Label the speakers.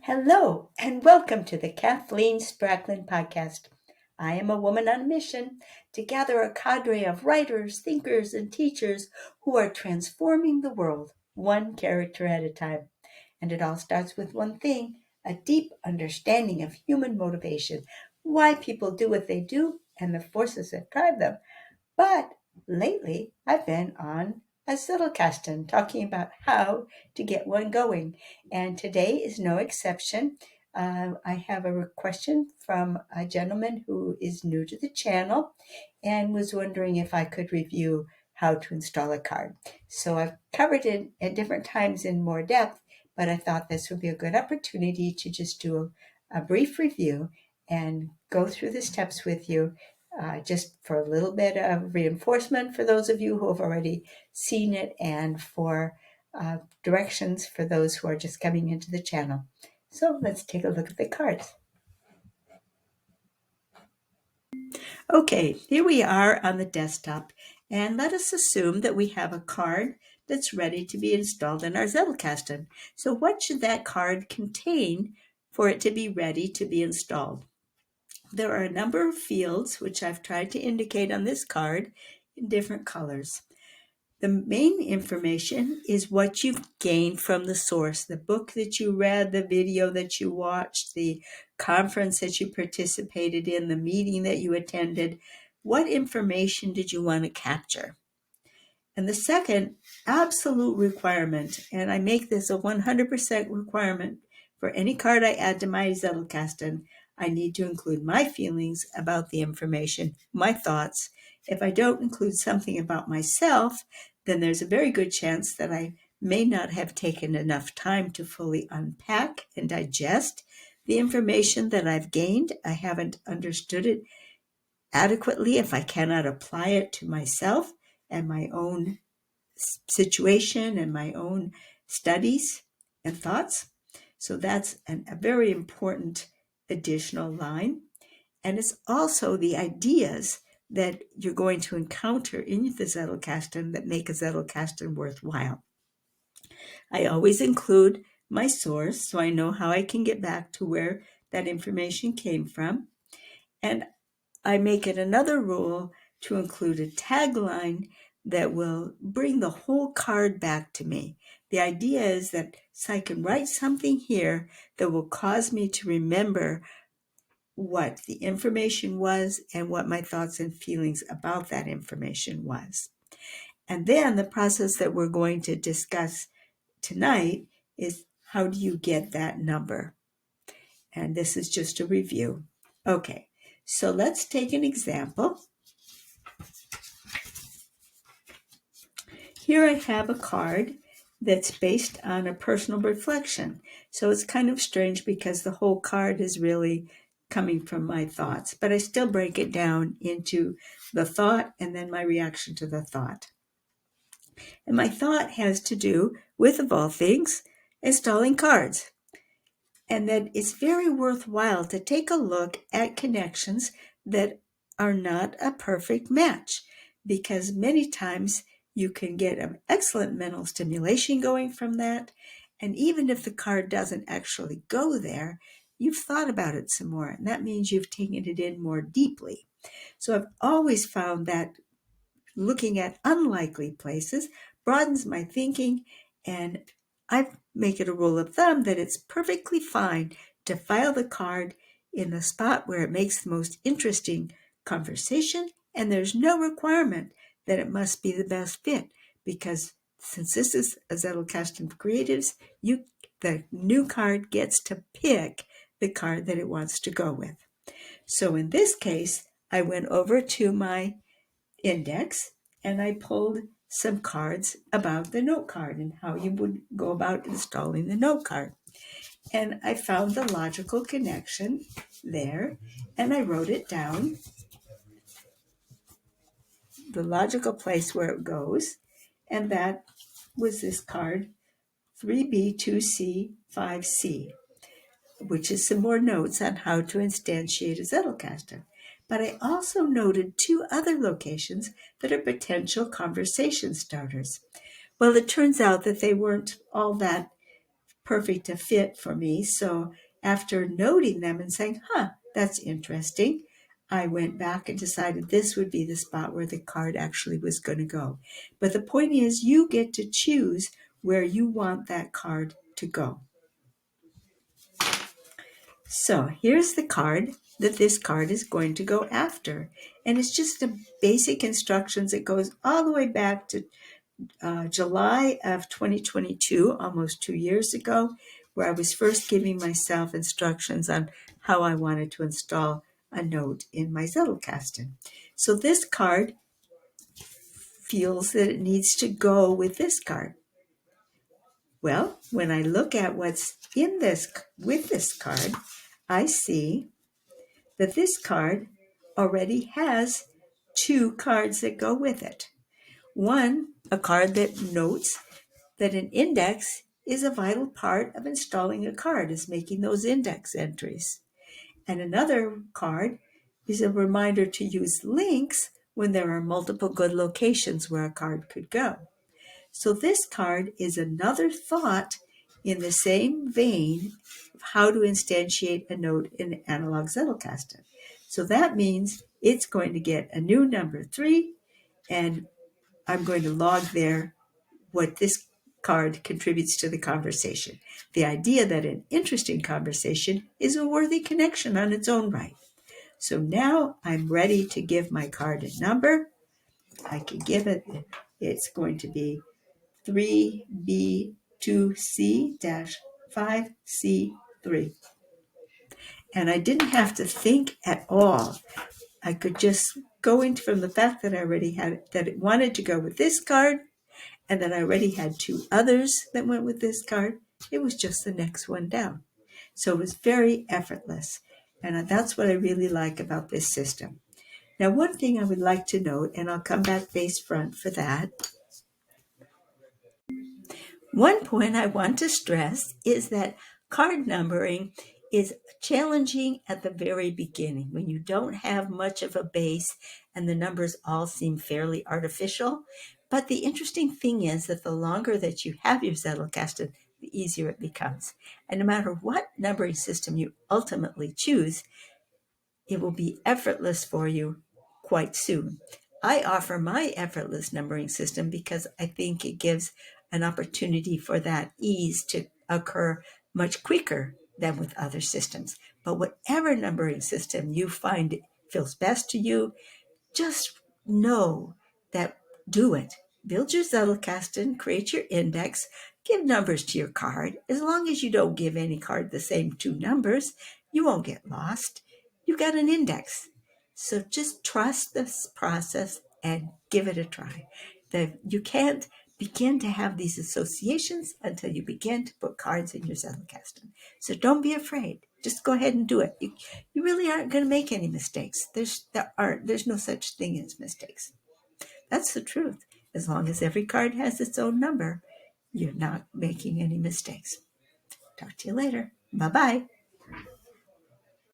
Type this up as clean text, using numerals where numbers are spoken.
Speaker 1: Hello, and welcome to the Kathleen Spracklin podcast. I am a woman on a mission to gather a cadre of writers, thinkers, and teachers who are transforming the world one character at a time. And it all starts with one thing: a deep understanding of human motivation, why people do what they do, and the forces that drive them. But lately, I've been on a Zettelkasten talking about how to get one going. And today is no exception. I have a question from a gentleman who is new to the channel and was wondering if I could review how to install a card. So I've covered it at different times in more depth, but I thought this would be a good opportunity to just do a brief review and go through the steps with you, just for a little bit of reinforcement for those of you who have already seen it, and for directions for those who are just coming into the channel. So let's take a look at the cards. Okay, here we are on the desktop, and let us assume that we have a card that's ready to be installed in our Zettelkasten. So what should that card contain for it to be ready to be installed? There are a number of fields which I've tried to indicate on this card in different colors. The main information is what you've gained from the source, the book that you read, the video that you watched, the conference that you participated in, the meeting that you attended. What information did you want to capture? And the second absolute requirement, and I make this a 100% requirement for any card I add to my Zettelkasten, I need to include my feelings about the information, my thoughts. If I don't include something about myself, then there's a very good chance that I may not have taken enough time to fully unpack and digest the information that I've gained. I haven't understood it adequately if I cannot apply it to myself and my own situation and my own studies and thoughts. So that's a very important additional line. And it's also the ideas that you're going to encounter in the Zettelkasten that make a Zettelkasten worthwhile. I always include my source so I know how I can get back to where that information came from. And I make it another rule to include a tagline that will bring the whole card back to me. The idea is that so I can write something here that will cause me to remember what the information was and what my thoughts and feelings about that information was. And then the process that we're going to discuss tonight is how do you get that number? And this is just a review. Okay, so let's take an example. Here I have a card that's based on a personal reflection. So it's kind of strange because the whole card is really coming from my thoughts, but I still break it down into the thought and then my reaction to the thought. And my thought has to do with, of all things, installing cards. And that it's very worthwhile to take a look at connections that are not a perfect match, because many times you can get an excellent mental stimulation going from that. And even if the card doesn't actually go there, you've thought about it some more. And that means you've taken it in more deeply. So I've always found that looking at unlikely places broadens my thinking, and I make it a rule of thumb that it's perfectly fine to file the card in the spot where it makes the most interesting conversation, and there's no requirement that it must be the best fit, because since this is a Zettelkasten for creatives, the new card gets to pick the card that it wants to go with. So in this case, I went over to my index and I pulled some cards about the note card and how you would go about installing the note card. And I found the logical connection there, and I wrote it down, the logical place where it goes, and that was this card 3B, 2C, 5C, which is some more notes on how to instantiate a Zettelkasten. But I also noted two other locations that are potential conversation starters. Well, it turns out that they weren't all that perfect a fit for me. So after noting them and saying, that's interesting, I went back and decided this would be the spot where the card actually was going to go. But the point is, you get to choose where you want that card to go. So here's the card that this card is going to go after. And it's just a basic instructions. It goes all the way back to July of 2022, almost 2 years ago, where I was first giving myself instructions on how I wanted to install a note in my Zettelkasten. So this card feels that it needs to go with this card. Well, when I look at what's in this with this card, I see that this card already has 2 cards that go with it. One, a card that notes that an index is a vital part of installing a card, is making those index entries. And another card is a reminder to use links when there are multiple good locations where a card could go. So this card is another thought in the same vein of how to instantiate a note in analog Zettelkasten. So that means it's going to get a new number 3, and I'm going to log there what this card contributes to the conversation. The idea that an interesting conversation is a worthy connection on its own right. So now I'm ready to give my card a number. I can give it, it's going to be 3B2C-5C3. And I didn't have to think at all. I could just go into from the fact that I already had, that it wanted to go with this card, and that I already had 2 others that went with this card. It was just the next one down. So it was very effortless. And that's what I really like about this system. Now, one thing I would like to note, and I'll come back face front for that. One point I want to stress is that card numbering is challenging at the very beginning when you don't have much of a base and the numbers all seem fairly artificial. But the interesting thing is that the longer that you have your Zettelkasten, the easier it becomes. And no matter what numbering system you ultimately choose, it will be effortless for you quite soon. I offer my effortless numbering system because I think it gives an opportunity for that ease to occur much quicker than with other systems. But whatever numbering system you find feels best to you, just know that do it. Build your Zettelkasten, create your index, give numbers to your card. As long as you don't give any card the same 2 numbers, you won't get lost. You got an index. So just trust this process and give it a try. You can't begin to have these associations until you begin to put cards in your Zettelkasten. So don't be afraid. Just go ahead and do it. You really aren't going to make any mistakes. There's no such thing as mistakes. That's the truth. As long as every card has its own number, you're not making any mistakes. Talk to you later. Bye-bye.